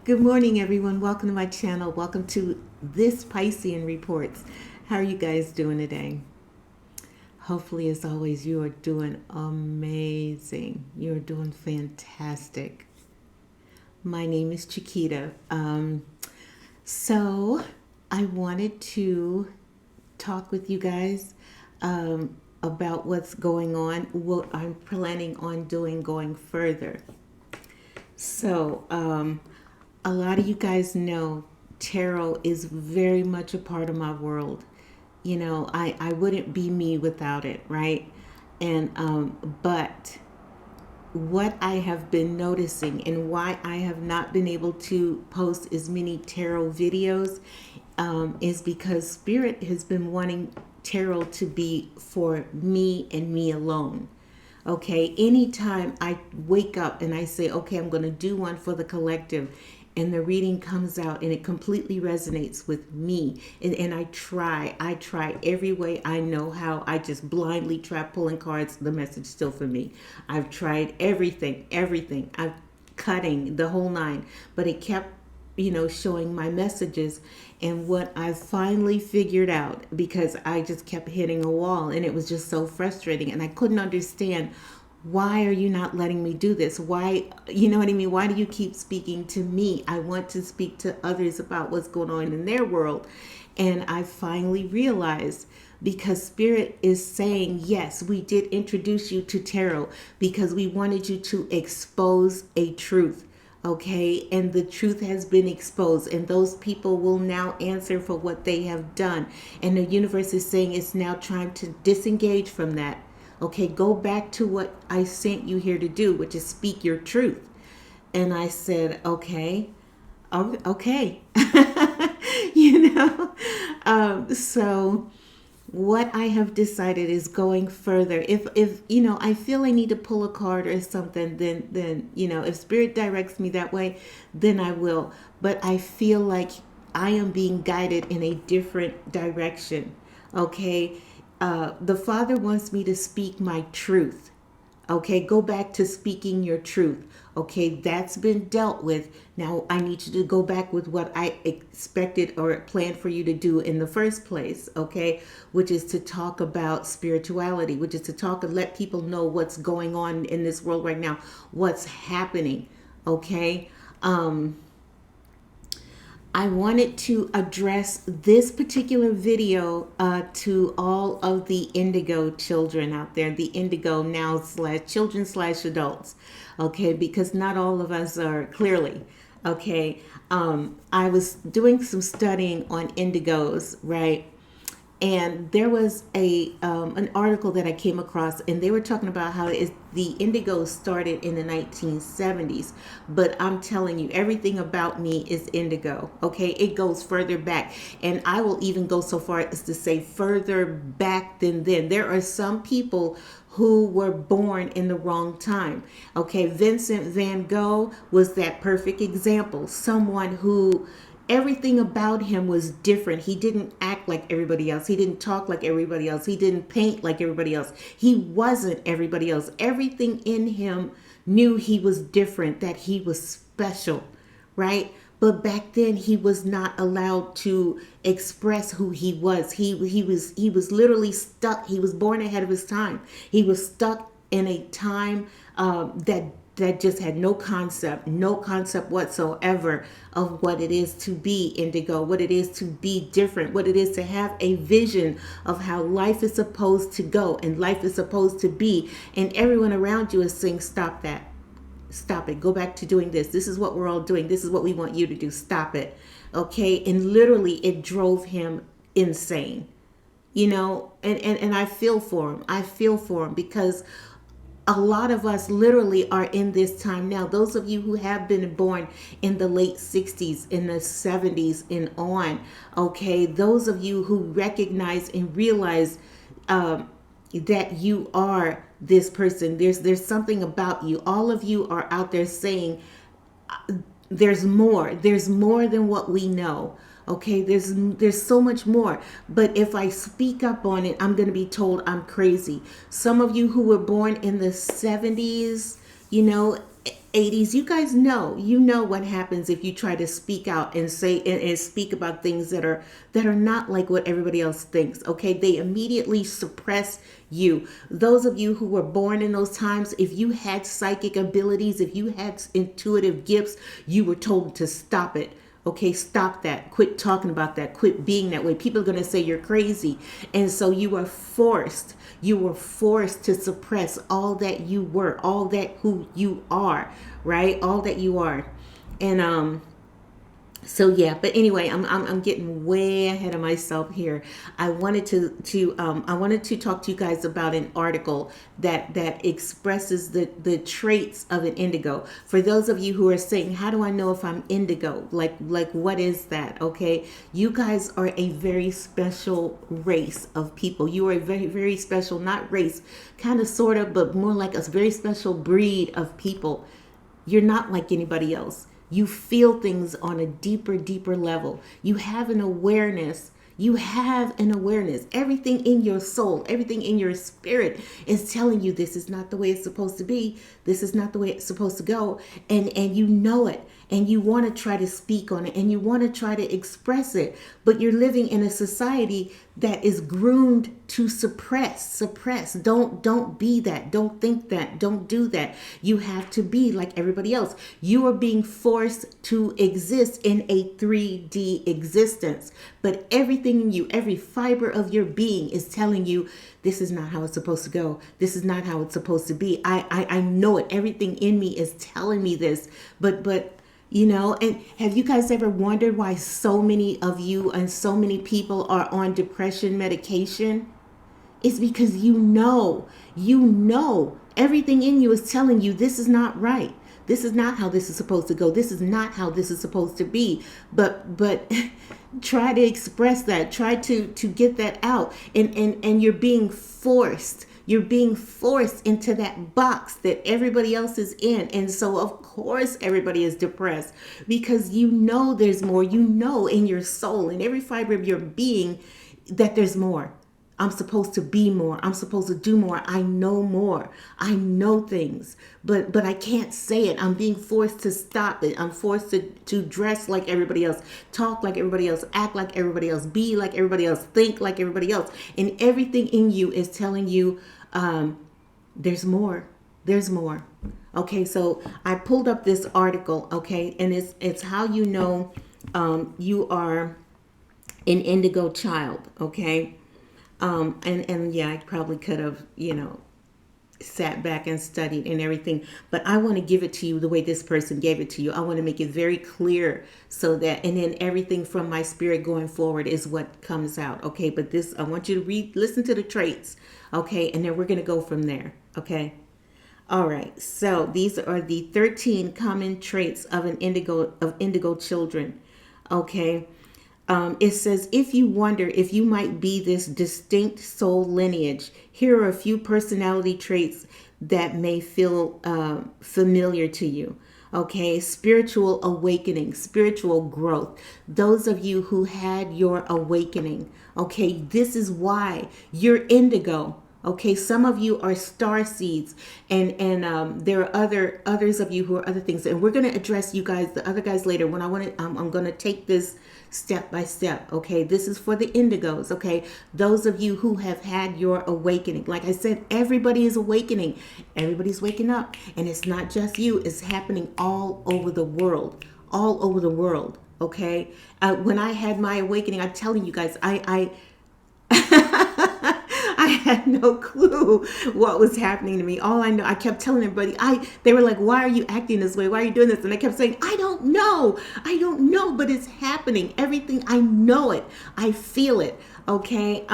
Good morning, everyone. Welcome to my channel. Welcome to this Piscean Reports. How are you guys doing today? Hopefully, as always, you are doing amazing. You're doing fantastic. My name is Chiquita. So I wanted to talk with you guys about what's going on, what I'm planning on doing going further. So, a lot of you guys know tarot is very much a part of my world. I wouldn't be me without it, right? But what I have been noticing and why I have not been able to post as many tarot videos is because Spirit has been wanting tarot to be for me and me alone. Okay, anytime I wake up and I say, okay, I'm going to do one for the collective, and the reading comes out and it completely resonates with me, and I try every way I know how. I just blindly try pulling cards, the message still for me. I've tried everything. I've cutting the whole nine, but it kept showing my messages. And what I finally figured out, because I just kept hitting a wall and it was just so frustrating and I couldn't understand, why are you not letting me do this? Why, you know what I mean? Why do you keep speaking to me? I want to speak to others about what's going on in their world. And I finally realized, because Spirit is saying, yes, we did introduce you to tarot because we wanted you to expose a truth. Okay, and the truth has been exposed, and those people will now answer for what they have done. And the universe is saying it's now trying to disengage from that. Okay, go back to what I sent you here to do, which is speak your truth. And I said, okay, okay. So what I have decided is going further. If I feel I need to pull a card or something, then if Spirit directs me that way, then I will. But I feel like I am being guided in a different direction. Okay, the Father wants me to speak my truth. Okay, go back to speaking your truth. Okay, that's been dealt with. Now I need you to go back with what I expected or planned for you to do in the first place. Okay, which is to talk about spirituality, which is to talk and let people know what's going on in this world right now, what's happening. Okay. I wanted to address this particular video to all of the Indigo children out there, the Indigo now slash children slash adults, okay, because not all of us are clearly, okay. I was doing some studying on Indigo's, right? And there was an article that I came across, and they were talking about how the Indigo'S started in the 1970s. But I'm telling you, everything about me is Indigo. Okay, it goes further back, and I will even go so far as to say further back than then. There are some people who were born in the wrong time. Okay, Vincent van Gogh was that perfect example. Someone who everything about him was different. He didn't act like everybody else. He didn't talk like everybody else. He didn't paint like everybody else. He wasn't everybody else. Everything in him knew he was different, that he was special, right? But back then he was not allowed to express who he was. He was literally stuck. He was born ahead of his time. He was stuck in a time that just had no concept whatsoever of what it is to be indigo, what it is to be different, what it is to have a vision of how life is supposed to go and life is supposed to be. And everyone around you is saying, stop that. Stop it. Go back to doing this. This is what we're all doing. This is what we want you to do. Stop it. Okay. And literally it drove him insane, and I feel for him. I feel for him because a lot of us literally are in this time now. Those of you who have been born in the late 60s, in the 70s and on, okay, those of you who recognize and realize that you are this person, there's something about you. All of you are out there saying, there's more than what we know. Okay, there's so much more. But if I speak up on it, I'm going to be told I'm crazy. Some of you who were born in the 70s, 80s, you know what happens if you try to speak out and say and speak about things that are not like what everybody else thinks. Okay, they immediately suppress you. Those of you who were born in those times, if you had psychic abilities, if you had intuitive gifts, you were told to stop it. Okay, stop that. Quit talking about that. Quit being that way. People are going to say you're crazy. And so you were forced to suppress all that you were, all that who you are, right? All that you are. And so yeah, but anyway, I'm getting way ahead of myself here. I wanted to talk to you guys about an article that expresses the traits of an indigo. For those of you who are saying, how do I know if I'm indigo? Like what is that? Okay, you guys are a very special race of people. You are a very, very special, not race, kind of, sort of, but more like a very special breed of people. You're not like anybody else. You feel things on a deeper, deeper level. You have an awareness. You have an awareness. Everything in your soul, everything in your spirit is telling you this is not the way it's supposed to be. This is not the way it's supposed to go. And you know it. And you want to try to speak on it. And you want to try to express it. But you're living in a society that is groomed to suppress. Don't be that. Don't think that. Don't do that. You have to be like everybody else. You are being forced to exist in a 3D existence. But everything in you, every fiber of your being is telling you this is not how it's supposed to go. This is not how it's supposed to be. I know it. Everything in me is telling me this. But and have you guys ever wondered why so many of you and so many people are on depression medication? It's because everything in you is telling you this is not right. This is not how this is supposed to go. This is not how this is supposed to be. But try to express that. Try to get that out. And you're being forced. You're being forced into that box that everybody else is in. And so, of course, everybody is depressed because there's more. In your soul, in every fiber of your being, that there's more. I'm supposed to be more. I'm supposed to do more. I know more. I know things, but I can't say it. I'm being forced to stop it. I'm forced to dress like everybody else, talk like everybody else, act like everybody else, be like everybody else, think like everybody else. And everything in you is telling you, there's more. There's more. Okay, so I pulled up this article, okay, and it's how you know you are an indigo child, okay? And yeah, I probably could have, sat back and studied and everything, but I want to give it to you the way this person gave it to you. I want to make it very clear so that, and then everything from my spirit going forward is what comes out. Okay. But I want you to listen to the traits. Okay. And then we're going to go from there. Okay. All right. So these are the 13 common traits of indigo children. Okay. It says, if you wonder if you might be this distinct soul lineage, here are a few personality traits that may feel familiar to you. Okay, spiritual awakening, spiritual growth. Those of you who had your awakening, okay, this is why you're indigo. Okay, some of you are star seeds, and there are others of you who are other things, and we're going to address you guys, the other guys, later. When I'm going to take this step by step. Okay, this is for the indigos. Okay, those of you who have had your awakening, like I said, everybody is awakening, everybody's waking up, and it's not just you; it's happening all over the world, all over the world. Okay, when I had my awakening, I'm telling you guys, I I had no clue what was happening to me. All I know, I kept telling everybody, they were like, why are you acting this way? Why are you doing this? And I kept saying, I don't know, but it's happening. Everything, I know it. I feel it. Okay.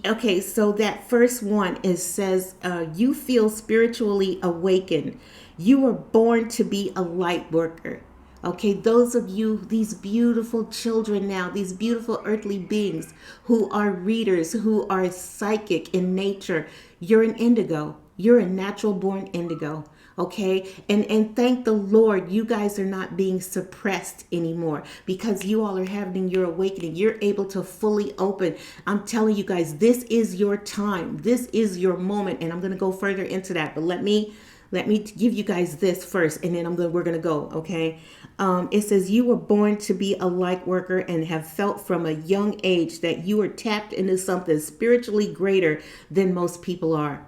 Okay. So that first one says, you feel spiritually awakened. You were born to be a light worker. Okay, those of you, these beautiful children now, these beautiful earthly beings who are readers, who are psychic in nature, you're an indigo. You're a natural born indigo. Okay, and thank the Lord, you guys are not being suppressed anymore because you all are having your awakening. You're able to fully open. I'm telling you guys, this is your time. This is your moment. And I'm going to go further into that. But let me Let me give you guys this first, and then we're gonna go. Okay. It says you were born to be a light worker and have felt from a young age that you are tapped into something spiritually greater than most people are.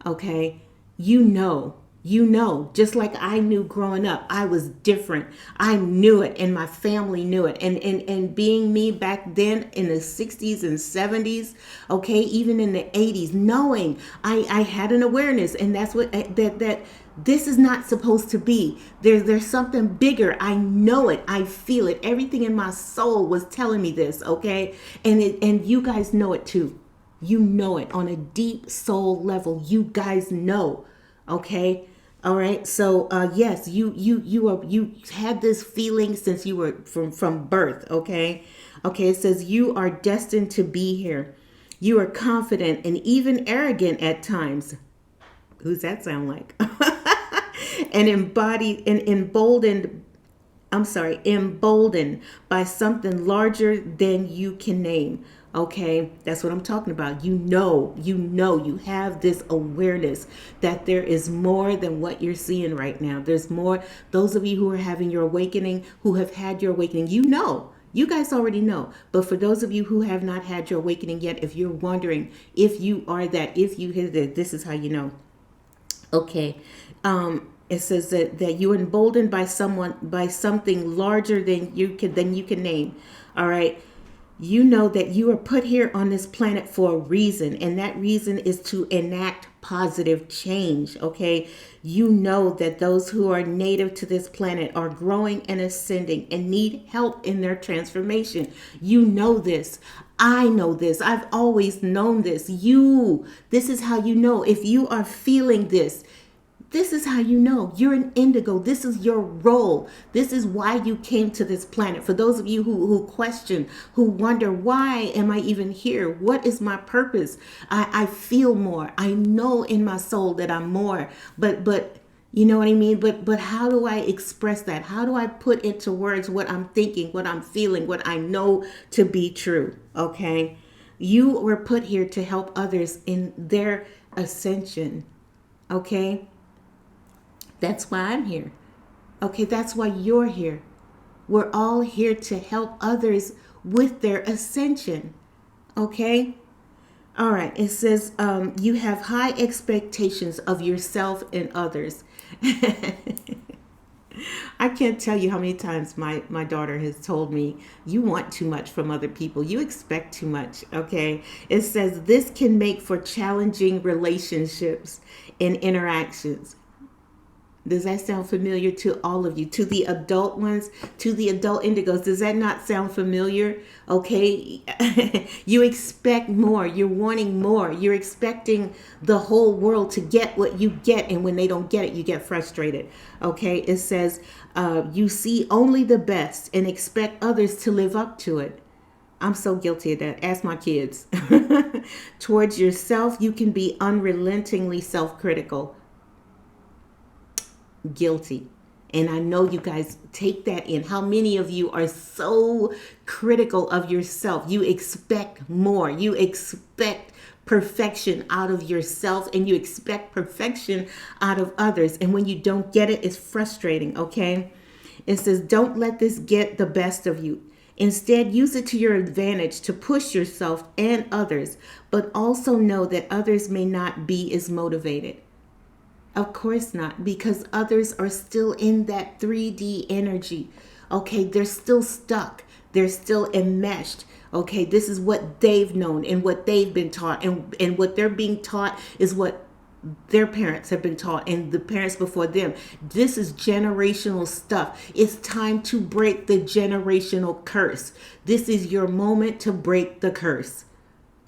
Okay. Just like I knew growing up, I was different. I knew it, and my family knew it. And being me back then in the 60s and 70s, okay, even in the 80s, knowing I had an awareness, and that's what that this is not supposed to be. There's something bigger. I know it. I feel it. Everything in my soul was telling me this, okay? And you guys know it too. You know it on a deep soul level. You guys know, okay? All right. So yes, you had this feeling since you were from birth, okay? Okay, it says you are destined to be here. You are confident and even arrogant at times. Who's that sound like? And embodied and emboldened by something larger than you can name. Okay, that's what I'm talking about. You have this awareness that there is more than what you're seeing right now. There's more. Those of you who are having your awakening, who have had your awakening, you guys already know. But for those of you who have not had your awakening yet, if you're wondering if you are that, if you hit it, this is how you know. Okay. It says that you are emboldened by something larger than you can name. All right. You know that you are put here on this planet for a reason, and that reason is to enact positive change. Okay. You know that those who are native to this planet are growing and ascending and need help in their transformation. You know this. I know this. I've always known this. This is how you know. If you are feeling this, this is how you know you're an indigo. This is your role. This is why you came to this planet. For those of you who question, who wonder, why am I even here? What is my purpose? I feel more. I know in my soul that I'm more. But you know what I mean? But how do I express that? How do I put into words what I'm thinking, what I'm feeling, what I know to be true? Okay. You were put here to help others in their ascension. Okay. That's why I'm here. Okay, that's why you're here. We're all here to help others with their ascension. Okay? All right, it says you have high expectations of yourself and others. I can't tell you how many times my daughter has told me, you want too much from other people. You expect too much, okay? It says this can make for challenging relationships and interactions. Does that sound familiar to all of you? To the adult ones, to the adult indigos, does that not sound familiar? Okay, you expect more. You're wanting more. You're expecting the whole world to get what you get, and when they don't get it, you get frustrated. Okay, it says you see only the best and expect others to live up to it. I'm so guilty of that. Ask my kids. Towards yourself, you can be unrelentingly self-critical. Guilty. And I know you guys take that in. How many of you are so critical of yourself? You expect more. You expect perfection out of yourself, and you expect perfection out of others. And when you don't get it, it's frustrating, okay? It says, don't let this get the best of you. Instead, use it to your advantage to push yourself and others, but also know that others may not be as motivated. Of course not, because others are still in that 3D energy. Okay, they're still stuck. They're still enmeshed. Okay, this is what they've known and what they've been taught. And what they're being taught is what their parents have been taught and the parents before them. This is generational stuff. It's time to break the generational curse. This is your moment to break the curse.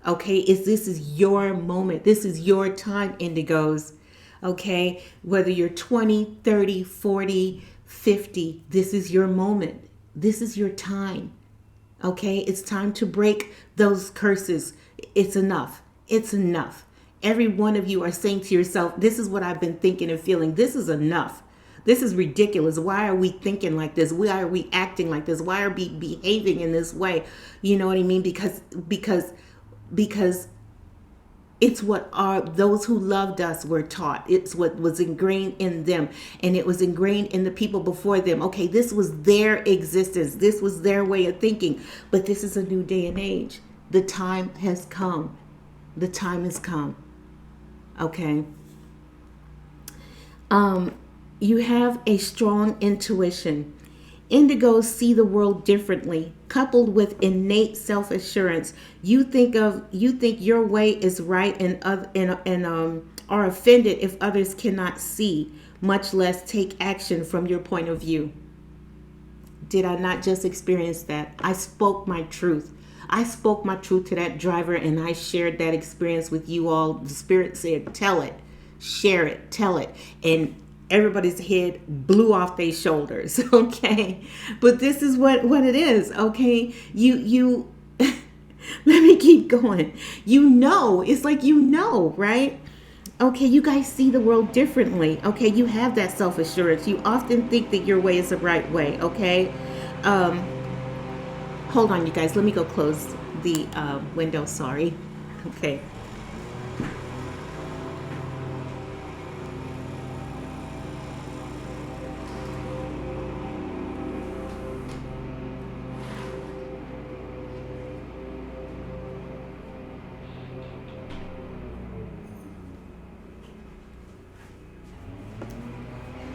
Okay, this is your moment. This is your time, Indigos. Okay, whether you're 20, 30, 40, 50, this is your moment. This is your time. Okay, it's time to break those curses. It's enough. It's enough. Every one of you are saying to yourself, this is what I've been thinking and feeling. This is enough. This is ridiculous. Why are we thinking like this? Why are we acting like this? Why are we behaving in this way? You know what I mean? Because It's what those who loved us were taught. It's what was ingrained in them, and it was ingrained in the people before them. Okay, this was their existence. This was their way of thinking. But this is a new day and age. The time has come. The time has come. Okay. You have a strong intuition. Indigos see the world differently, coupled with innate self-assurance. You think your way is right, and are offended if others cannot see, much less take action from your point of view. Did I not just experience that? I spoke my truth. I spoke my truth to that driver, and I shared that experience with you all. The Spirit said, tell it, share it, tell it. And everybody's head blew off their shoulders. Okay. But this is what it is. Okay. You let me keep going. It's like, right? Okay. You guys see the world differently. Okay. You have that self-assurance. You often think that your way is the right way. Okay. Hold on, you guys. Let me go close the window. Sorry. Okay.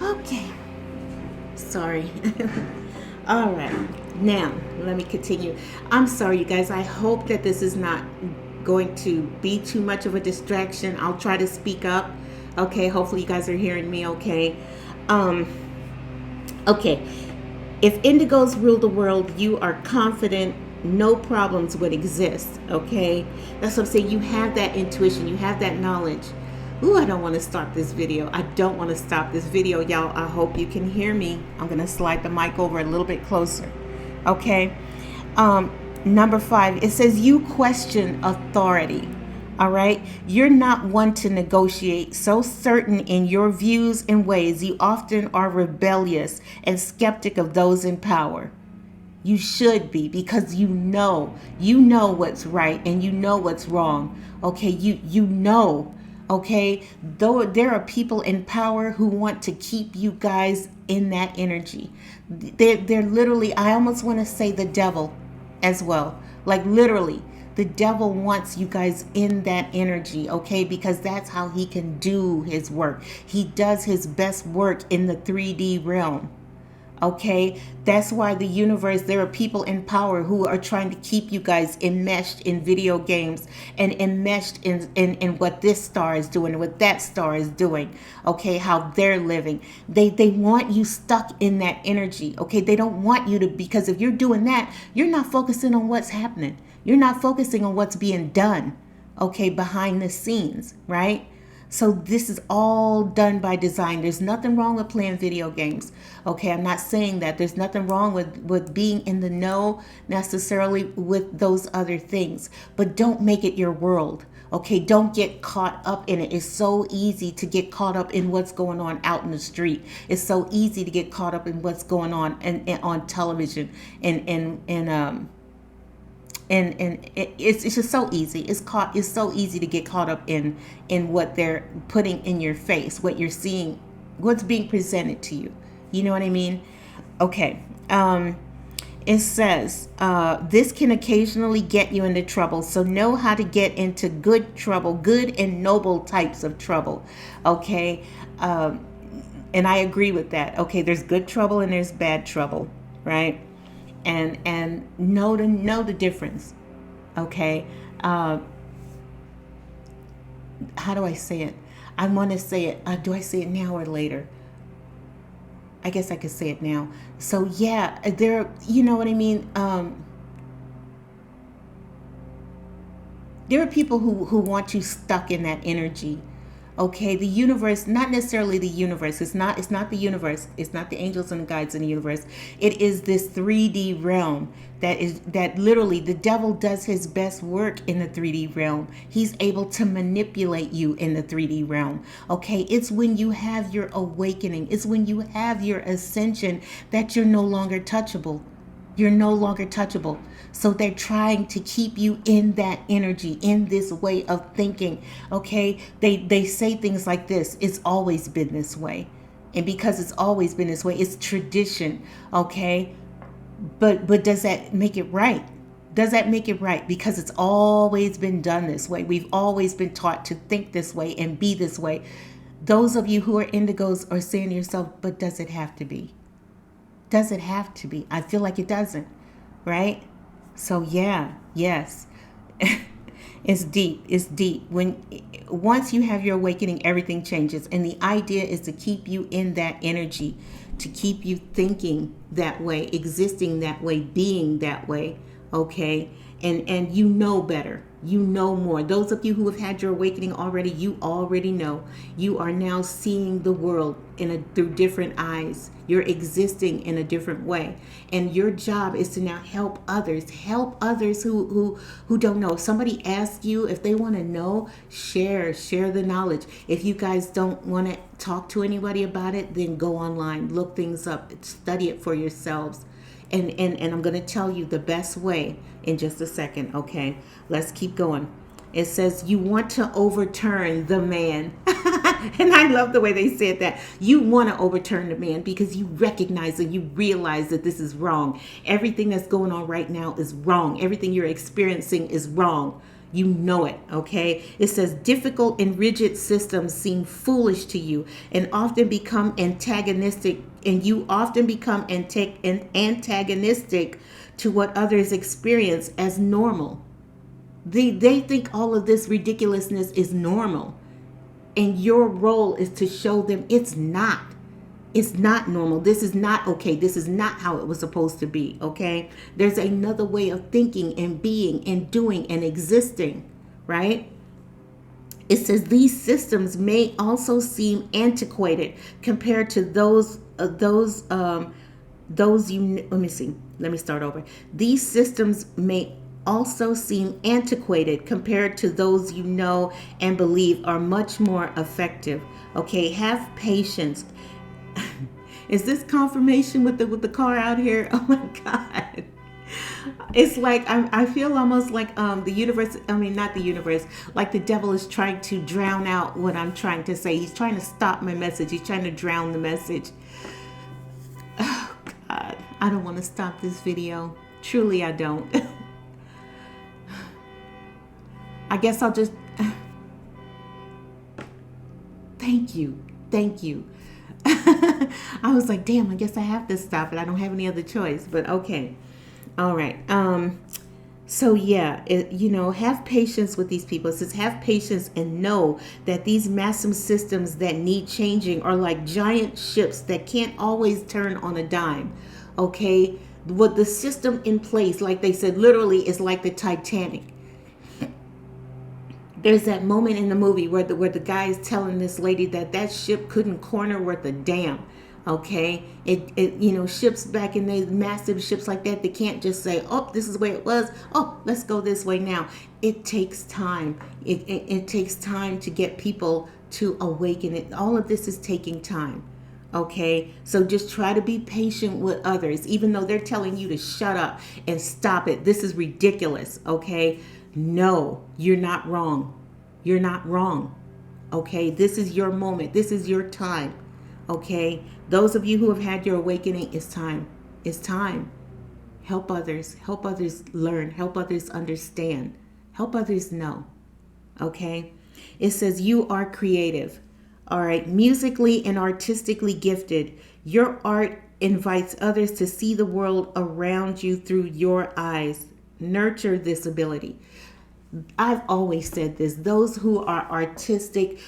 Okay. Sorry. All right. Now, let me continue. I'm sorry, you guys. I hope that this is not going to be too much of a distraction. I'll try to speak up. Okay. Hopefully you guys are hearing me okay. Okay. If indigos rule the world, you are confident no problems would exist. Okay. That's what I'm saying. You have that intuition. You have that knowledge. Ooh, I don't want to stop this video. I don't want to stop this video, y'all. I hope you can hear me. I'm going to slide the mic over a little bit closer. Okay. Number 5, it says you question authority. All right. You're not one to negotiate. So certain in your views and ways, you often are rebellious and skeptic of those in power. You should be, because you know what's right and you know what's wrong. Okay. You know. Okay, though there are people in power who want to keep you guys in that energy. They're literally, I almost want to say the devil as well. Like literally, the devil wants you guys in that energy, okay? Because that's how he can do his work. He does his best work in the 3D realm. Okay, that's why the universe, there are people in power who are trying to keep you guys enmeshed in video games and enmeshed in what this star is doing, what that star is doing. Okay, how they're living. They want you stuck in that energy. Okay, they don't want you to, because if you're doing that, you're not focusing on what's happening. You're not focusing on what's being done, okay, behind the scenes, right? So this is all done by design. There's nothing wrong with playing video games. Okay, I'm not saying that. There's nothing wrong with being in the know necessarily with those other things. But don't make it your world. Okay, don't get caught up in it. It's so easy to get caught up in what's going on out in the street. It's so easy to get caught up in what's going on and on television and it's just so easy. It's so easy to get caught up in what they're putting in your face, what you're seeing, what's being presented to you. You know what I mean? Okay. It says this can occasionally get you into trouble, so know how to get into good trouble, good and noble types of trouble. Okay. And I agree with that. Okay, there's good trouble and there's bad trouble, right? And know the difference. Okay. How do I say it? I want to say it. Do I say it now or later? I guess I could say it now. So yeah, you know what I mean? There are people who want you stuck in that energy. Okay, the universe, not necessarily the universe. It's not the universe. It's not the angels and the guides in the universe. It is this 3D realm that literally the devil does his best work in the 3D realm. He's able to manipulate you in the 3D realm. Okay, it's when you have your awakening. It's when you have your ascension that you're no longer touchable. You're no longer touchable. So they're trying to keep you in that energy, in this way of thinking. Okay? They say things like this, it's always been this way. And because it's always been this way, it's tradition. Okay? But does that make it right? Does that make it right? Because it's always been done this way. We've always been taught to think this way and be this way. Those of you who are indigos are saying to yourself, but does it have to be? Does it have to be? I feel like it doesn't, right? So yeah, yes. It's deep. It's deep. When once you have your awakening, everything changes. And the idea is to keep you in that energy, to keep you thinking that way, existing that way, being that way. Okay? And you know better. You know more. Those of you who have had your awakening already, you already know. You are now seeing the world through different eyes. You're existing in a different way. And your job is to now help others. Help others who don't know. If somebody asks you if they want to know, share the knowledge. If you guys don't want to talk to anybody about it, then go online, look things up, study it for yourselves. And I'm going to tell you the best way in just a second. Okay, let's keep going. It says you want to overturn the man. And I love the way they said that. You want to overturn the man because you recognize and you realize that this is wrong. Everything that's going on right now is wrong. Everything you're experiencing is wrong. You know it, okay? It says difficult and rigid systems seem foolish to you and often become antagonistic, and you often become antagonistic to what others experience as normal. They think all of this ridiculousness is normal. And your role is to show them it's not. It's not normal. This is not okay. This is not how it was supposed to be, okay? There's another way of thinking and being and doing and existing, right? It says these systems may also seem antiquated compared to let me see. Let me start over. These systems may also seem antiquated compared to those you know and believe are much more effective. Okay, have patience. Is this confirmation with the car out here? Oh my God. It's like I feel almost like the universe, I mean not the universe, like the devil is trying to drown out what I'm trying to say. He's trying to stop my message. He's trying to drown the message. Oh God, I don't want to stop this video. Truly I don't. I guess I'll just thank you. I was like, damn, I guess I have to stop it. I don't have any other choice, but okay. All right. So yeah, have patience with these people. It says have patience and know that these massive systems that need changing are like giant ships that can't always turn on a dime. Okay. What the system in place, like they said, literally is like the Titanic. There's that moment in the movie where the guy is telling this lady that ship couldn't corner worth a damn. Okay, ships back in the massive ships like that, they can't just say, oh, this is the way it was. Oh, let's go this way now. It takes time. It takes time to get people to awaken. It. All of this is taking time. Okay, so just try to be patient with others, even though they're telling you to shut up and stop it. This is ridiculous. Okay. No, you're not wrong. You're not wrong. Okay, this is your moment. This is your time. Okay, those of you who have had your awakening, it's time. It's time. Help others. Help others learn. Help others understand. Help others know. Okay, it says you are creative. All right, musically and artistically gifted. Your art invites others to see the world around you through your eyes. Nurture this ability. I've always said this. Those who are artistic,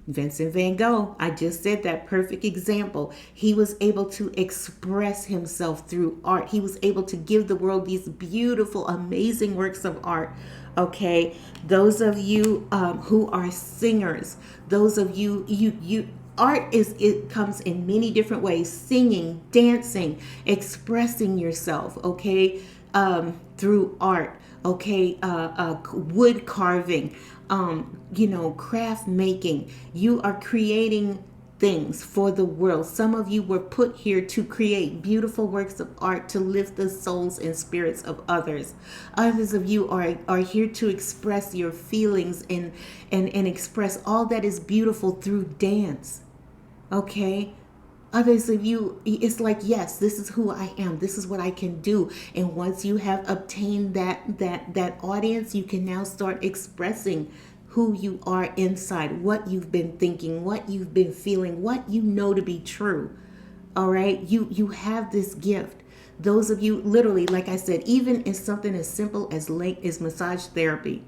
Vincent van Gogh, I just said that perfect example. He was able to express himself through art. He was able to give the world these beautiful, amazing works of art. Okay, those of you who are singers, those of you art it comes in many different ways: singing, dancing, expressing yourself. Okay, through art. Okay, wood carving, craft making. You are creating things for the world. Some of you were put here to create beautiful works of art to lift the souls and spirits of others. Others of you are here to express your feelings and express all that is beautiful through dance. Okay? Others of you, it's like, yes, this is who I am. This is what I can do. And once you have obtained that audience, you can now start expressing who you are inside, what you've been thinking, what you've been feeling, what you know to be true. All right? You have this gift. Those of you, literally, like I said, even in something as simple as massage therapy,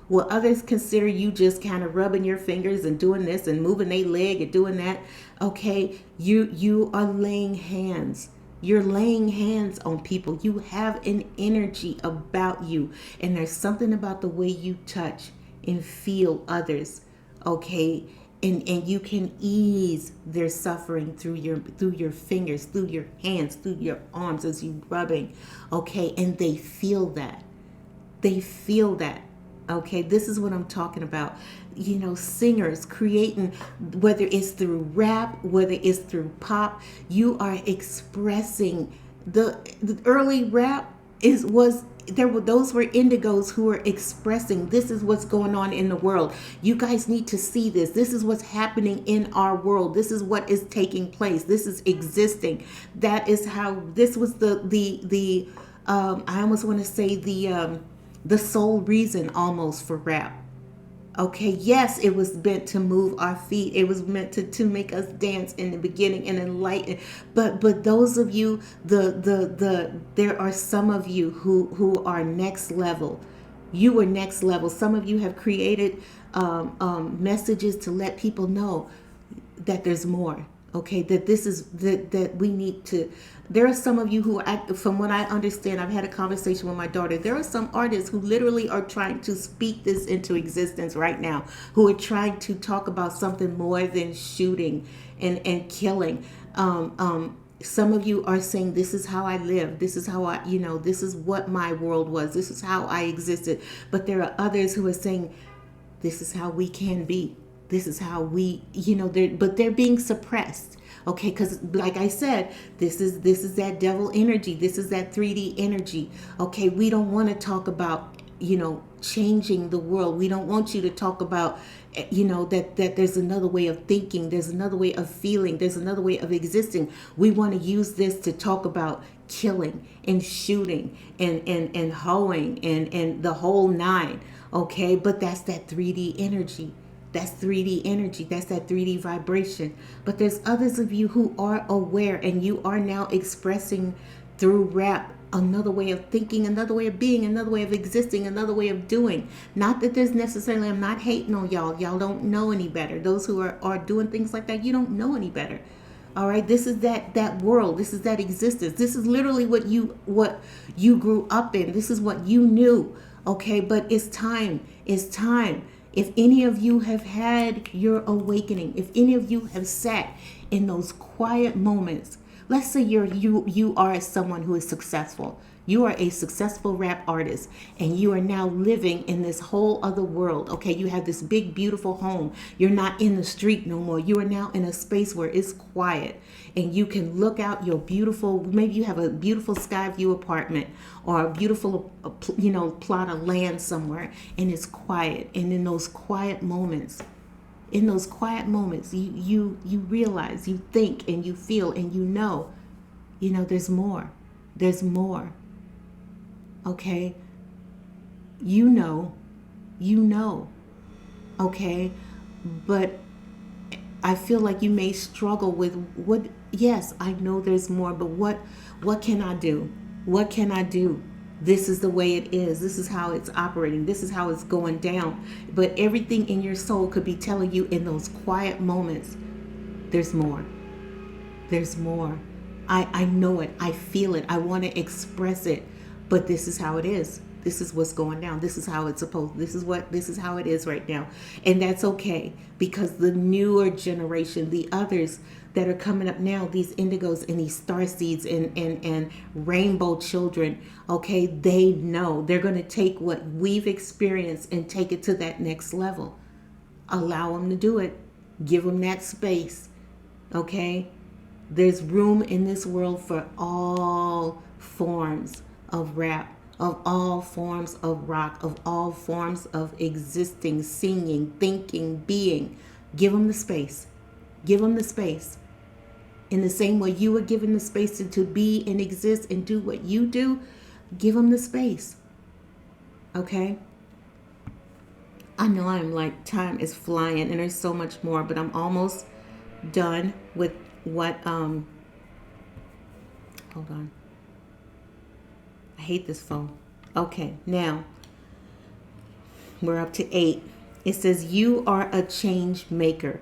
will others consider you just kind of rubbing your fingers and doing this and moving their leg and doing that? Okay, you are laying hands. You're laying hands on people. You have an energy about you, and there's something about the way you touch and feel others. Okay, and you can ease their suffering through your fingers, through your hands, through your arms as you rubbing. Okay, and they feel that. They feel that. Okay, this is what I'm talking about. You know, singers creating, whether it's through rap, whether it's through pop, you are expressing the early rap those were Indigo'S who were expressing, this is what's going on in the world. You guys need to see this. This is what's happening in our world. This is what is taking place. This is existing. That is how this was the I almost want to say the sole reason almost for rap. Okay, yes, it was meant to move our feet. It was meant to make us dance in the beginning and enlighten. But those of you, there are some of you who are next level. You are next level. Some of you have created messages to let people know that there's more. Okay, that this is that we need to. There are some of you who, from what I understand, I've had a conversation with my daughter. There are some artists who literally are trying to speak this into existence right now, who are trying to talk about something more than shooting and killing. Some of you are saying, this is how I live. This is how this is what my world was. This is how I existed. But there are others who are saying, this is how we can be. This is how we, but they're being suppressed. Okay, because like I said, this is that devil energy. This is that 3D energy. Okay, we don't want to talk about, changing the world. We don't want you to talk about, that there's another way of thinking. There's another way of feeling. There's another way of existing. We want to use this to talk about killing and shooting and hoeing and the whole nine. Okay, but that's that 3D energy. That's 3D energy. That's that 3D vibration. But there's others of you who are aware, and you are now expressing through rap another way of thinking, another way of being, another way of existing, another way of doing. Not that there's necessarily, I'm not hating on y'all. Y'all don't know any better. Those who are doing things like that, you don't know any better. All right, this is that world. This is that existence. This is literally what you grew up in. This is what you knew. Okay, but it's time. It's time. If any of you have had your awakening, if any of you have sat in those quiet moments, let's say you are someone who is successful. You are a successful rap artist, and you are now living in this whole other world. Okay, you have this big, beautiful home. You're not in the street no more. You are now in a space where it's quiet, and you can look out your beautiful, maybe you have a beautiful sky view apartment or a beautiful, plot of land somewhere, and it's quiet. And in those quiet moments, you realize, you think, and you feel, and there's more. There's more. Okay? You know. Okay? But I feel like you may struggle with yes, I know there's more, but what can I do? What can I do? This is the way it is. This is how it's operating. This is how it's going down. But everything in your soul could be telling you in those quiet moments, there's more. There's more. I know it. I feel it. I want to express it. But this is how it is. This is what's going down. This is how it's supposed. This is how it is right now. And that's okay, because the newer generation, the others that are coming up now, these Indigo'S and these star seeds and rainbow children, okay, they know they're going to take what we've experienced and take it to that next level. Allow them to do it. Give them that space. Okay? There's room in this world for all forms of rap, of all forms of rock, of all forms of existing, singing, thinking, being. Give them the space. Give them the space. In the same way you were given the space to be and exist and do what you do, give them the space. Okay? I know I'm like, time is flying and there's so much more, but I'm almost done with what, hold on. I hate this phone. Okay, now we're up to 8. It says, you are a change maker.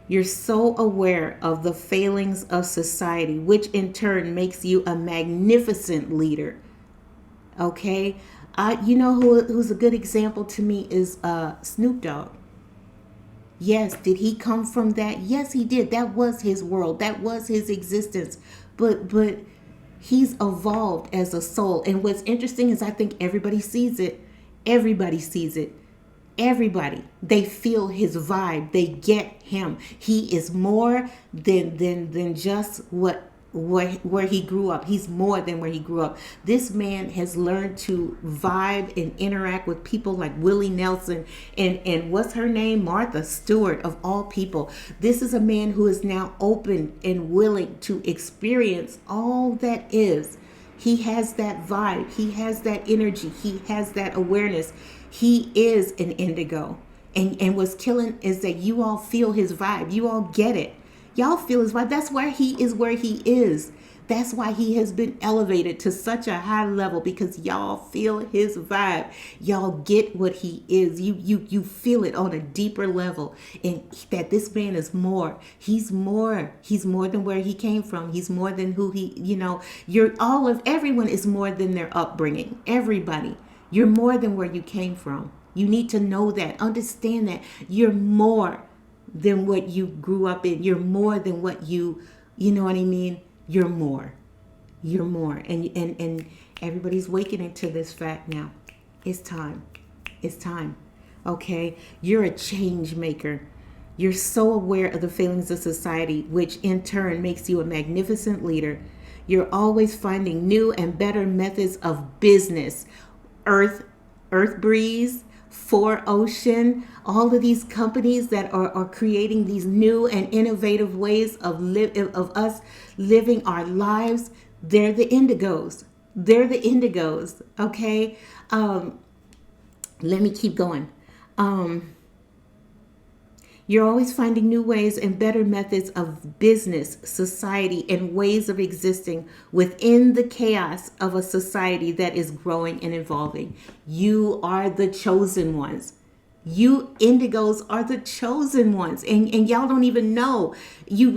You're so aware of the failings of society, which in turn makes you a magnificent leader. Okay? You know who's a good example to me is Snoop Dogg. Yes, did he come from that? Yes, he did. That was his world. That was his existence. But he's evolved as a soul. And what's interesting is I think everybody sees it. Everybody sees it. Everybody. They feel his vibe. They get him. He is more than just where he grew up. He's more than where he grew up. This man has learned to vibe and interact with people like Willie Nelson and what's her name? Martha Stewart, of all people. This is a man who is now open and willing to experience all that is. He has that vibe. He has that energy. He has that awareness. He is an indigo. And what's killing is that you all feel his vibe. You all get it. Y'all feel his vibe. That's why he is where he is. That's why he has been elevated to such a high level, because y'all feel his vibe. Y'all get what he is. You feel it on a deeper level, and that this man is more. He's more. He's more than where he came from. He's more than who he. Everyone is more than their upbringing. Everybody, you're more than where you came from. You need to know that. Understand that you're more than what you grew up in. You're more than what you know what I mean? You're more. You're more. And everybody's waking to this fact now. It's time. It's time. Okay? You're a change maker. You're so aware of the failings of society, which in turn makes you a magnificent leader. You're always finding new and better methods of business. Earth Breeze, 4Ocean, all of these companies that are creating these new and innovative ways of us living our lives. They're the Indigo'S. They're the Indigo'S. Okay. Let me keep going. You're always finding new ways and better methods of business, society, and ways of existing within the chaos of a society that is growing and evolving. You are the chosen ones. You Indigo'S are the chosen ones, and y'all don't even know.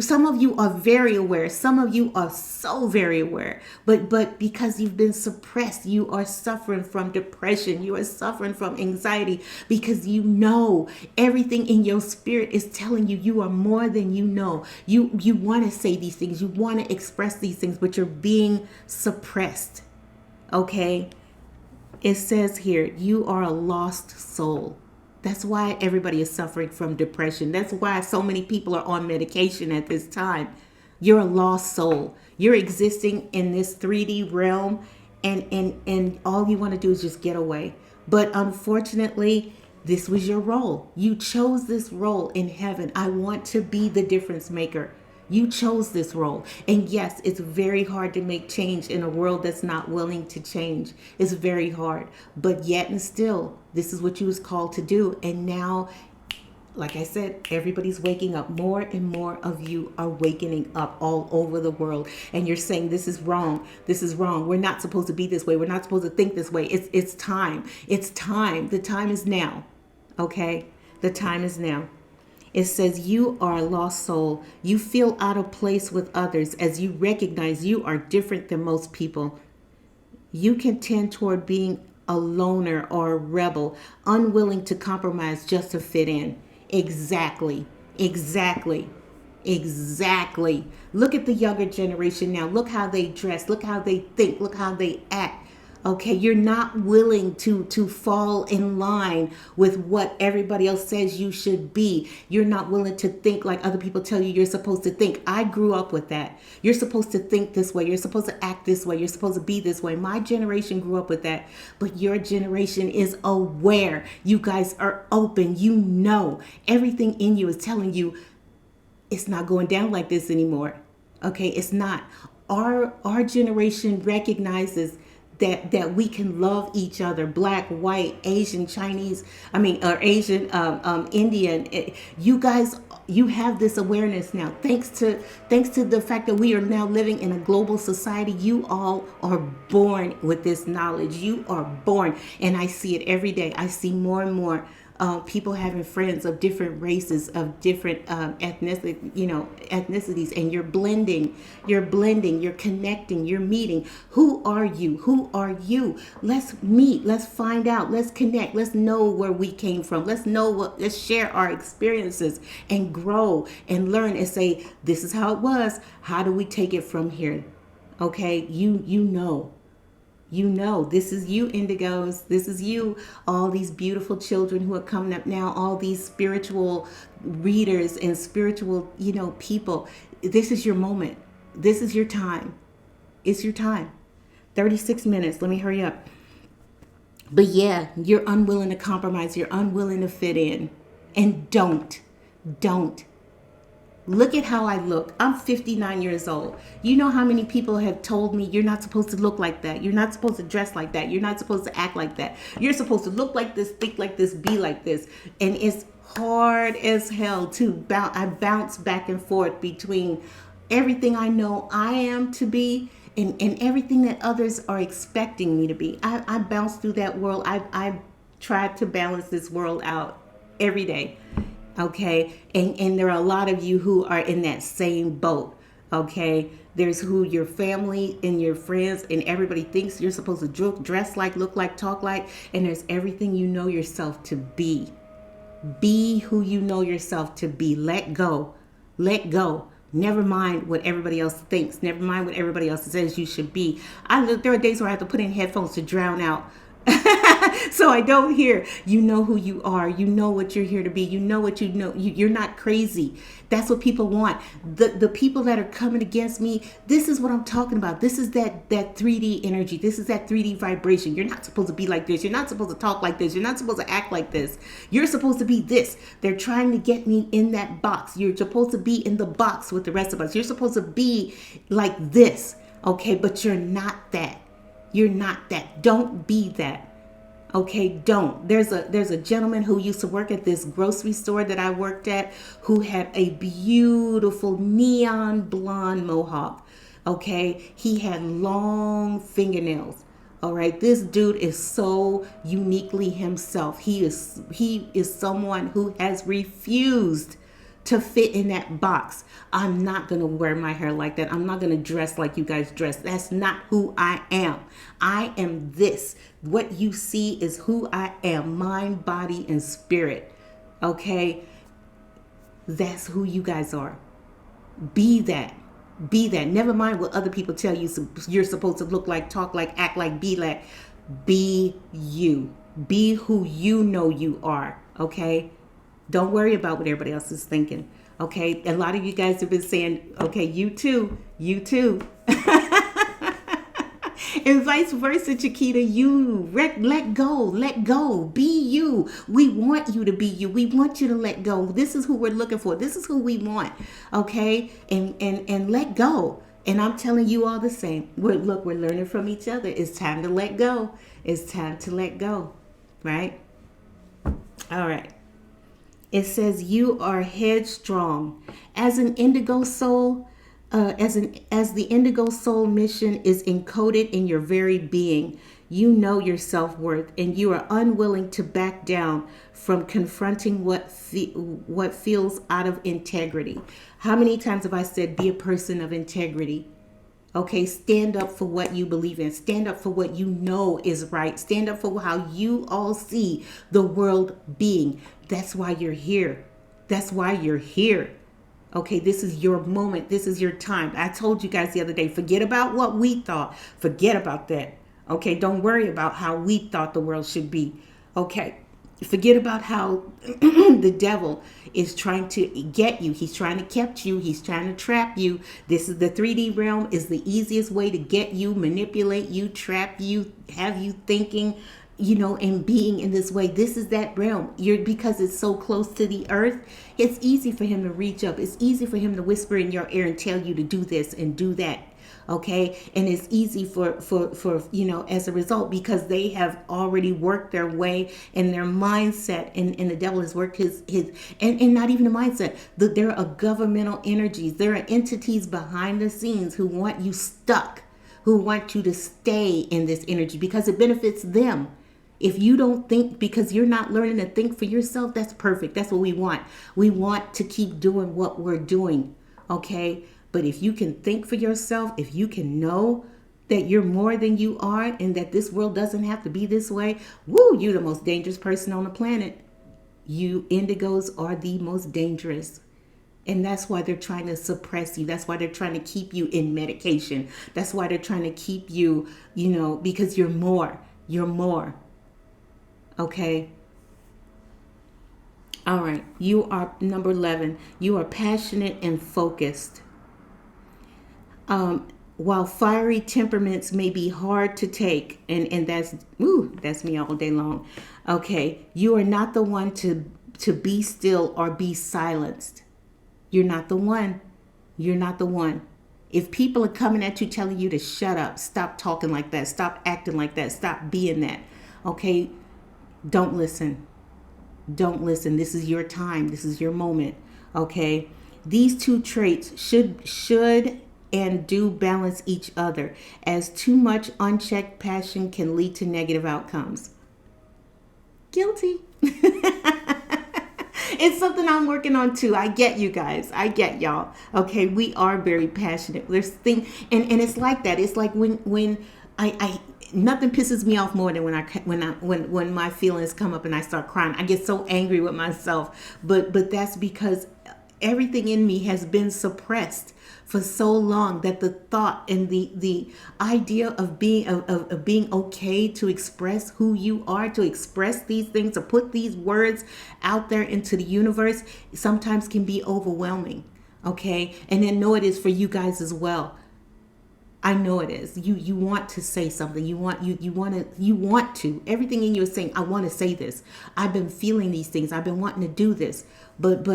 Some of you are very aware. Some of you are so very aware, but because you've been suppressed, you are suffering from depression. You are suffering from anxiety because you know everything in your spirit is telling you you are more than you know. You want to say these things, you want to express these things, but you're being suppressed. Okay, it says here you are a lost soul. That's why everybody is suffering from depression. That's why so many people are on medication at this time. You're a lost soul. You're existing in this 3D realm, and all you want to do is just get away. But unfortunately, this was your role. You chose this role in heaven. I want to be the difference maker. You chose this role. And yes, it's very hard to make change in a world that's not willing to change. It's very hard. But yet and still, this is what you was called to do. And now, like I said, everybody's waking up. More and more of you are wakening up all over the world. And you're saying, this is wrong. This is wrong. We're not supposed to be this way. We're not supposed to think this way. It's time. It's time. The time is now. Okay? The time is now. It says you are a lost soul. You feel out of place with others as you recognize you are different than most people. You can tend toward being a loner or a rebel, unwilling to compromise just to fit in. Exactly. Exactly. Look at the younger generation now. Look how they dress. Look how they think. Look how they act. Okay, you're not willing to fall in line with what everybody else says you should be. You're not willing to think like other people tell you you're supposed to think. I grew up with that. You're supposed to think this way. You're supposed to act this way. You're supposed to be this way. My generation grew up with that. But your generation is aware. You guys are open. You know, everything in you is telling you it's not going down like this anymore. Okay, it's not. Our generation recognizes that we can love each other, black, white, Asian, Chinese, or Asian, Indian. You guys, you have this awareness now, thanks to the fact that we are now living in a global society. You all are born with this knowledge. You are born, and I see it every day. I see more and more people having friends of different races, of different ethnicities, and you're blending, you're connecting, you're meeting. Who are you? Who are you? Let's meet. Let's find out. Let's connect. Let's know where we came from. Let's share our experiences and grow and learn and say, this is how it was. How do we take it from here? Okay, you know, this is you, Indigos. This is you, all these beautiful children who are coming up now, all these spiritual readers and spiritual, people. This is your moment. This is your time. It's your time. 36 minutes. Let me hurry up. But yeah, you're unwilling to compromise. You're unwilling to fit in. And don't. Look at how I look. I'm 59 years old. You know how many people have told me you're not supposed to look like that. You're not supposed to dress like that. You're not supposed to act like that. You're supposed to look like this, think like this, be like this. And it's hard as hell I bounce back and forth between everything I know I am to be and everything that others are expecting me to be. I bounce through that world. I try to balance this world out every day. Okay, and there are a lot of you who are in that same boat. Okay, there's who your family and your friends and everybody thinks you're supposed to dress like, look like, talk like, and there's everything you know yourself to be. Be who you know yourself to be. Let go. Never mind what everybody else thinks. Never mind what everybody else says you should be. There are days where I have to put in headphones to drown out so I don't hear. You know who you are. You know what you're here to be. You know what you know. You're not crazy. That's what people want. The people that are coming against me, this is what I'm talking about. This is that 3D energy. This is that 3D vibration. You're not supposed to be like this. You're not supposed to talk like this. You're not supposed to act like this. You're supposed to be this. They're trying to get me in that box. You're supposed to be in the box with the rest of us. You're supposed to be like this. Okay, but you're not that. You're not that. Don't be that. Okay, don't. There's a gentleman who used to work at this grocery store that I worked at who had a beautiful neon blonde mohawk. Okay, he had long fingernails. All right, this dude is so uniquely himself. He is someone who has refused to fit in that box. I'm not going to wear my hair like that. I'm not going to dress like you guys dress. That's not who I am. I am this. What you see is who I am, mind, body, and spirit. Okay? That's who you guys are. Be that. Be that. Never mind what other people tell you you're supposed to look like, talk like, act like, be like. Be you. Be who you know you are. Okay? Don't worry about what everybody else is thinking. Okay? A lot of you guys have been saying, okay, you too. And vice versa, Chiquita, you let go, be you. We want you to be you. We want you to let go. This is who we're looking for. This is who we want. Okay? And let go. And I'm telling you all the same. We're learning from each other. It's time to let go. It's time to let go. Right? All right. It says you are headstrong. As an indigo soul, as the indigo soul mission is encoded in your very being, you know your self-worth and you are unwilling to back down from confronting what feels out of integrity. How many times have I said be a person of integrity? Okay, stand up for what you believe in. Stand up for what you know is right. Stand up for how you all see the world being. That's why you're here. That's why you're here. Okay, this is your moment. This is your time. I told you guys the other day, forget about what we thought. Forget about that. Okay, don't worry about how we thought the world should be. Okay, forget about how the devil is trying to get you. He's trying to catch you. He's trying to trap you. This is the 3D realm is the easiest way to get you, manipulate you, trap you, have you thinking, and being in this way. This is that realm. Because it's so close to the earth, it's easy for him to reach up. It's easy for him to whisper in your ear and tell you to do this and do that. Okay, and it's easy for as a result, because they have already worked their way in their mindset, and the devil has worked his and not even a mindset. There are governmental energies, there are entities behind the scenes who want you stuck, who want you to stay in this energy because it benefits them. If you don't think, because you're not learning to think for yourself, that's perfect. That's what we want. We want to keep doing what we're doing. Okay, but if you can think for yourself, if you can know that you're more than you are and that this world doesn't have to be this way, woo, you're the most dangerous person on the planet. You indigos are the most dangerous. And that's why they're trying to suppress you. That's why they're trying to keep you in medication. That's why they're trying to keep you, because you're more. You're more. Okay? All right. You are number 11. You are passionate and focused. While fiery temperaments may be hard to take, and that's me all day long. Okay, you are not the one to be still or be silenced. You're not the one. You're not the one. If people are coming at you telling you to shut up, stop talking like that, stop acting like that, stop being that, okay, don't listen. Don't listen. This is your time. This is your moment. Okay, these two traits should and do balance each other, as too much unchecked passion can lead to negative outcomes. Guilty. It's something I'm working on too. I get you guys. I get y'all. Okay, we are very passionate. There's and it's like that. It's like when I nothing pisses me off more than when my feelings come up and I start crying. I get so angry with myself. But that's because everything in me has been suppressed for so long that the thought and the idea of being okay to express who you are, to express these things, to put these words out there into the universe, sometimes can be overwhelming. Okay, and I know it is for you guys as well. I know it is. You want to say something. You want to. Everything in you is saying, I want to say this. I've been feeling these things. I've been wanting to do this. But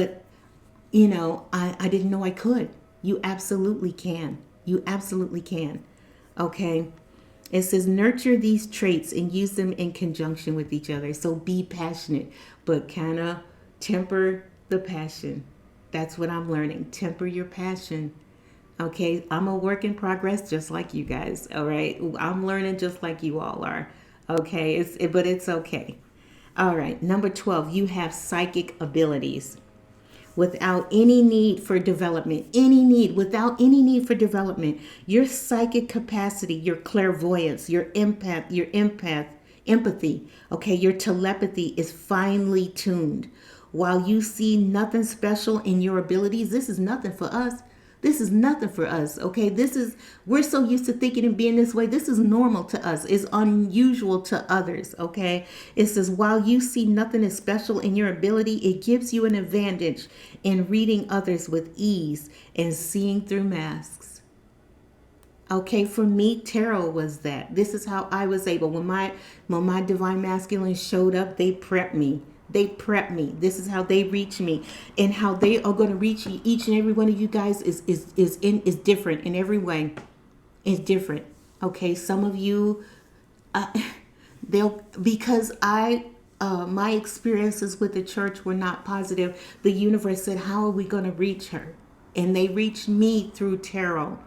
I didn't know I could. You absolutely can. You absolutely can. Okay. It says nurture these traits and use them in conjunction with each other. So be passionate, but kind of temper the passion. That's what I'm learning. Temper your passion. Okay. I'm a work in progress just like you guys. All right. I'm learning just like you all are. Okay. But it's okay. All right. Number 12, you have psychic abilities. Without any need for development, without any need for development, your psychic capacity, your clairvoyance, your empathy, okay, your telepathy is finely tuned. While you see nothing special in your abilities, this is nothing for us. This is nothing for us, okay? We're so used to thinking and being this way. This is normal to us. It's unusual to others, okay? It says, while you see nothing as special in your ability, it gives you an advantage in reading others with ease and seeing through masks. Okay, for me, tarot was that. This is how I was able. When my divine masculine showed up, they prepped me. This is how they reach me, and how they are going to reach each and every one of you guys is different in every way. It's different. Okay, some of you, because my experiences with the church were not positive. The universe said, "How are we going to reach her?" And they reached me through tarot.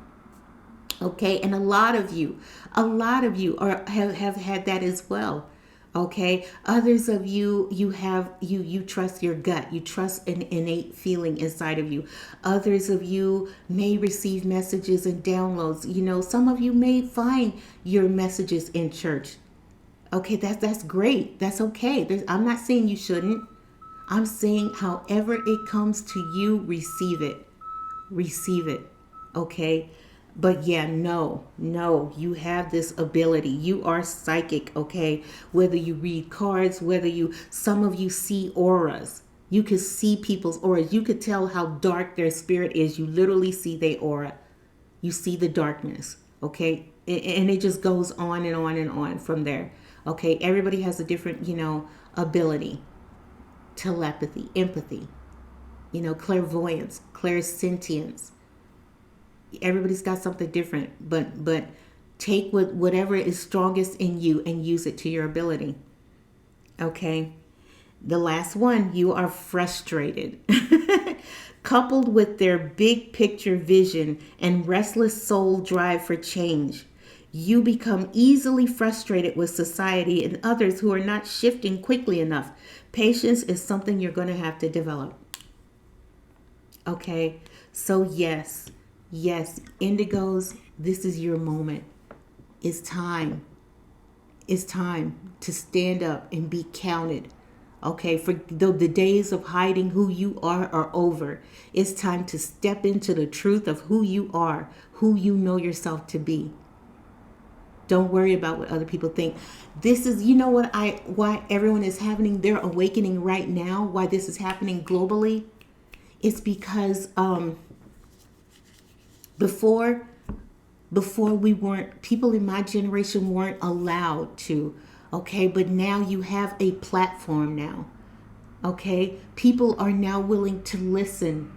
Okay, and a lot of you have had that as well. Okay, others of you trust your gut. You trust an innate feeling inside of you. Others of you may receive messages and downloads. Some of you may find your messages in church. Okay, that's great. That's okay. I'm not saying you shouldn't. I'm saying however it comes to you, receive it. Receive it. Okay. But yeah, no, you have this ability. You are psychic, okay? Whether you read cards, some of you see auras. You could see people's auras. You could tell how dark their spirit is. You literally see their aura. You see the darkness, okay? And it just goes on and on and on from there, okay? Everybody has a different, ability. Telepathy, empathy, clairvoyance, clairsentience. Everybody's got something different, but take whatever is strongest in you and use it to your ability. Okay. The last one, you are frustrated. Coupled with their big picture vision and restless soul drive for change, you become easily frustrated with society and others who are not shifting quickly enough. Patience is something you're going to have to develop. Okay, so yes, Indigos, this is your moment. It's time. It's time to stand up and be counted. Okay, for the days of hiding who you are over. It's time to step into the truth of who you are, who you know yourself to be. Don't worry about what other people think. This is, why everyone is having their awakening right now, why this is happening globally. It's because before we weren't, people in my generation weren't allowed to, okay? But now you have a platform now, okay? People are now willing to listen.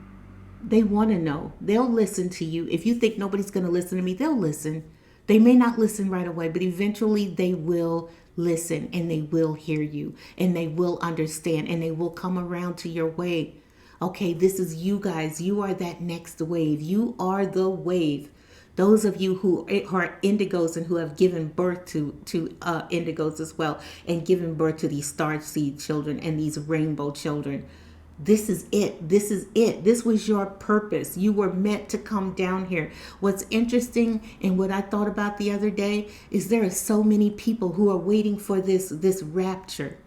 They want to know. They'll listen to you. If you think nobody's going to listen to me, they'll listen. They may not listen right away, but eventually they will listen and they will hear you and they will understand and they will come around to your way. Okay, this is you guys. You are that next wave. You are the wave. Those of you who are indigos and who have given birth to indigos as well, and given birth to these star seed children and these rainbow children, this is it. This is it. This was your purpose. You were meant to come down here. What's interesting and what I thought about the other day is there are so many people who are waiting for this rapture.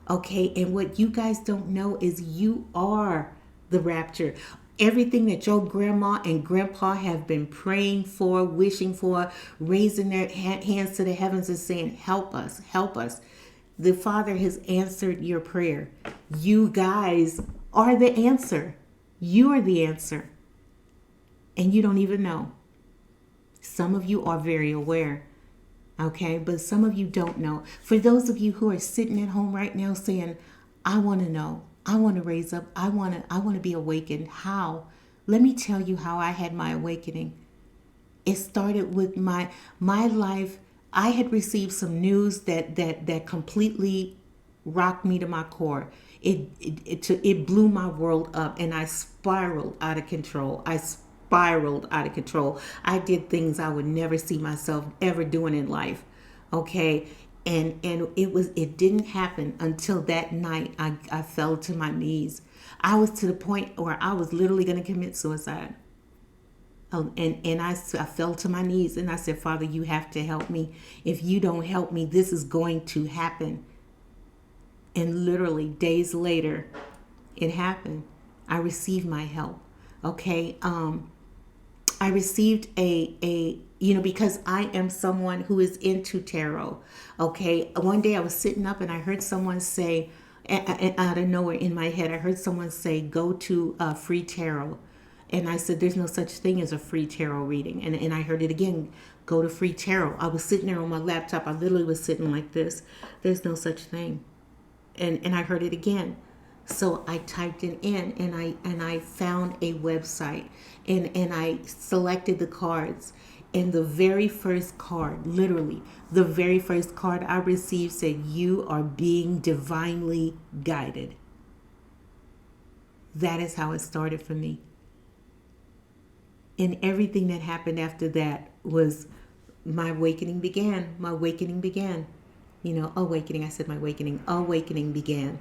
Okay, and what you guys don't know is you are the rapture. Everything that your grandma and grandpa have been praying for, wishing for, raising their hands to the heavens and saying, help us, help us. The Father has answered your prayer. You guys are the answer. You are the answer. And you don't even know. Some of you are very aware. Okay, but some of you don't know. For those of you who are sitting at home right now saying, I want to know. I want to raise up. I want to be awakened. How? Let me tell you how I had my awakening. It started with my life. I had received some news that completely rocked me to my core. It blew my world up and I spiraled out of control. I did things I would never see myself ever doing in life. Okay. And it didn't happen until that night I fell to my knees. I was to the point where I was literally going to commit suicide. And I fell to my knees and I said, Father, you have to help me. If you don't help me, this is going to happen. And literally days later, it happened. I received my help. Okay. I received because I am someone who is into tarot. Okay. One day I was sitting up and I heard someone say, out of nowhere in my head, I heard someone say, go to free tarot. And I said, there's no such thing as a free tarot reading. And I heard it again, go to free tarot. I was sitting there on my laptop. I literally was sitting like this. There's no such thing. And I heard it again. So I typed it in and I found a website and I selected the cards. And the very first card, literally, the very first card I received said, you are being divinely guided. That is how it started for me. And everything that happened after that was my awakening began. My awakening began. Awakening. I said my awakening. Awakening began.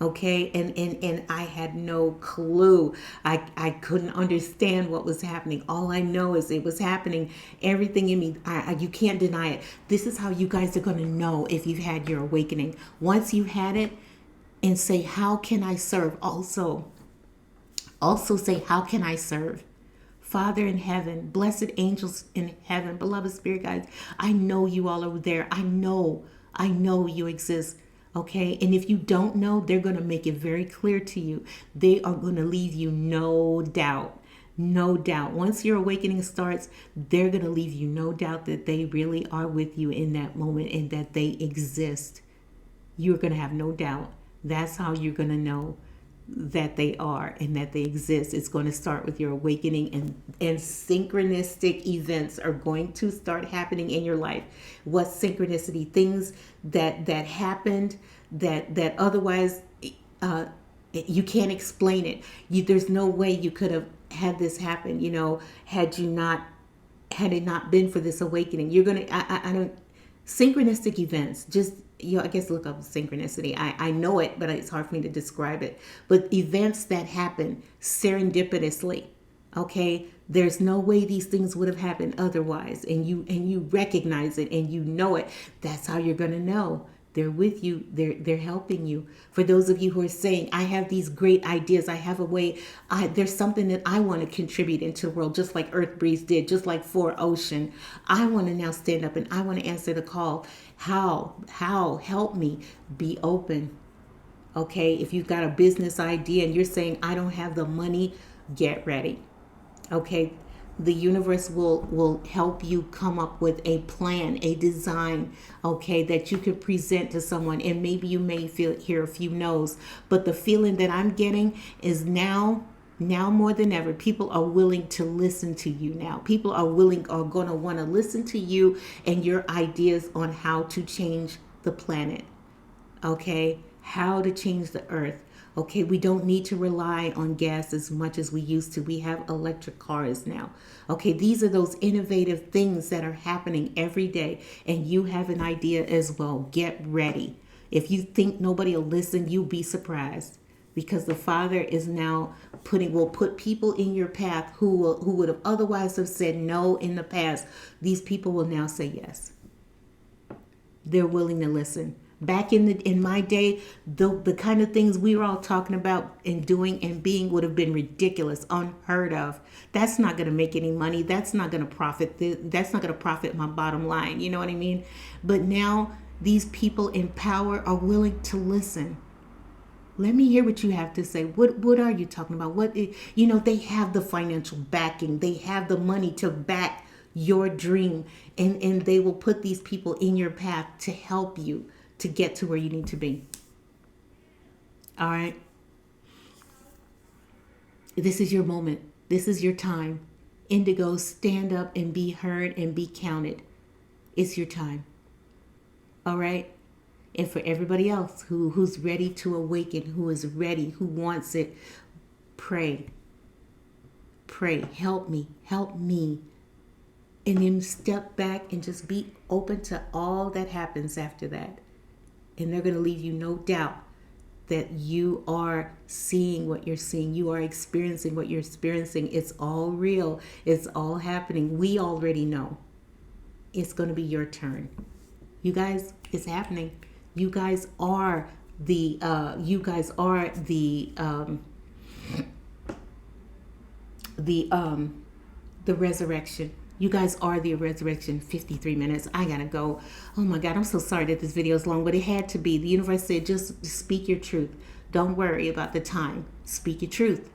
Okay, and I had no clue. I couldn't understand what was happening. All I know is it was happening. Everything in me, you can't deny it. This is how you guys are going to know if you've had your awakening. Once you've had it, and say, how can I serve? Also say, how can I serve? Father in heaven, blessed angels in heaven, beloved spirit guides, I know you all are there. I know you exist. Okay. And if you don't know, they're going to make it very clear to you. They are going to leave you no doubt. No doubt. Once your awakening starts, they're going to leave you no doubt that they really are with you in that moment and that they exist. You're going to have no doubt. That's how you're going to know that they are and that they exist. It's going to start with your awakening, and synchronistic events are going to start happening in your life. What synchronicity? Things that happened that otherwise you can't explain it. There's no way you could have had this happen, had it not been for this awakening. You're gonna I don't synchronistic events, just I guess look up synchronicity. I know it, but it's hard for me to describe it. But events that happen serendipitously, okay? There's no way these things would have happened otherwise, and you recognize it and you know it. That's how you're gonna know. They're with you. They're helping you. For those of you who are saying, I have these great ideas. I have a way. There's something that I want to contribute into the world, just like Earth Breeze did, just like For Ocean. I want to now stand up and I want to answer the call. How? Help me. Be open. Okay? If you've got a business idea and you're saying, I don't have the money, get ready. Okay? The universe will help you come up with a plan, a design, okay, that you could present to someone. And maybe you may hear a few no's, but the feeling that I'm getting is now more than ever, people are willing to listen to you now. People are going to want to listen to you and your ideas on how to change the planet, okay, how to change the earth. Okay, we don't need to rely on gas as much as we used to. We have electric cars now. Okay, these are those innovative things that are happening every day, and you have an idea as well. Get ready. If you think nobody will listen, you'll be surprised, because the Father is now will put people in your path who would have otherwise have said no in the past. These people will now say yes. They're willing to listen. Back in my day, the kind of things we were all talking about and doing and being would have been ridiculous, unheard of. That's not going to make any money. That's not going to profit. That's not going to profit my bottom line. You know what I mean? But now these people in power are willing to listen. Let me hear what you have to say. What are you talking about? They have the financial backing. They have the money to back your dream, and they will put these people in your path to help you to get to where you need to be. All right. This is your moment. This is your time. Indigo, stand up and be heard and be counted. It's your time. All right. And for everybody else who's ready to awaken, who is ready, who wants it, pray. Pray. Help me. And then step back and just be open to all that happens after that. And they're going to leave you no doubt that you are seeing what you're seeing. You are experiencing what you're experiencing. It's all real. It's all happening. We already know. It's going to be your turn. You guys, it's happening. You guys are the resurrection. You guys are the resurrection. 53 minutes. I gotta go. Oh my God, I'm so sorry that this video is long, but it had to be. The universe said, just speak your truth. Don't worry about the time. Speak your truth.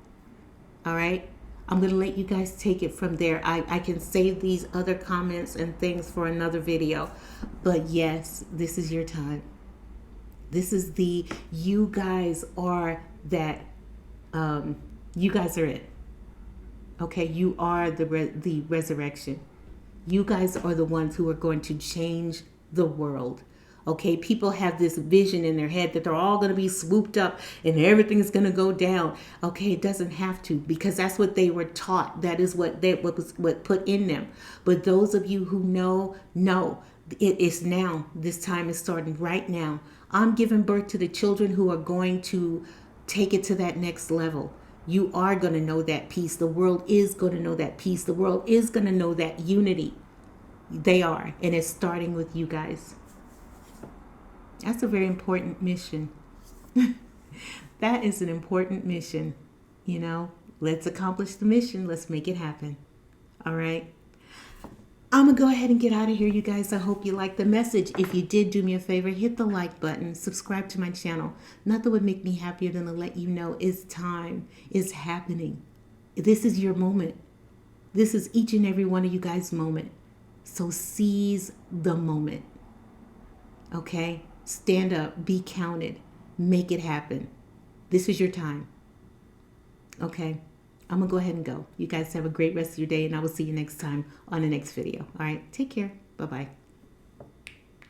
All right? I'm gonna let you guys take it from there. I can save these other comments and things for another video. But yes, this is your time. This is you guys are that, you guys are it. Okay, you are the resurrection. You guys are the ones who are going to change the world. Okay, people have this vision in their head that they're all going to be swooped up and everything's going to go down. Okay, it doesn't have to, because that's what they were taught. That is what was put in them. But those of you who know, it is now. This time is starting right now. I'm giving birth to the children who are going to take it to that next level. You are going to know that peace. The world is going to know that peace. The world is going to know that unity. They are. And it's starting with you guys. That's a very important mission. That is an important mission. Let's accomplish the mission. Let's make it happen. All right. I'm going to go ahead and get out of here, you guys. I hope you liked the message. If you did, do me a favor, hit the like button, subscribe to my channel. Nothing would make me happier than to let you know it's time, it's happening. This is your moment. This is each and every one of you guys' moment. So seize the moment. Okay? Stand up, be counted, make it happen. This is your time. Okay? I'm going to go ahead and go. You guys have a great rest of your day, and I will see you next time on the next video. All right? Take care. Bye-bye.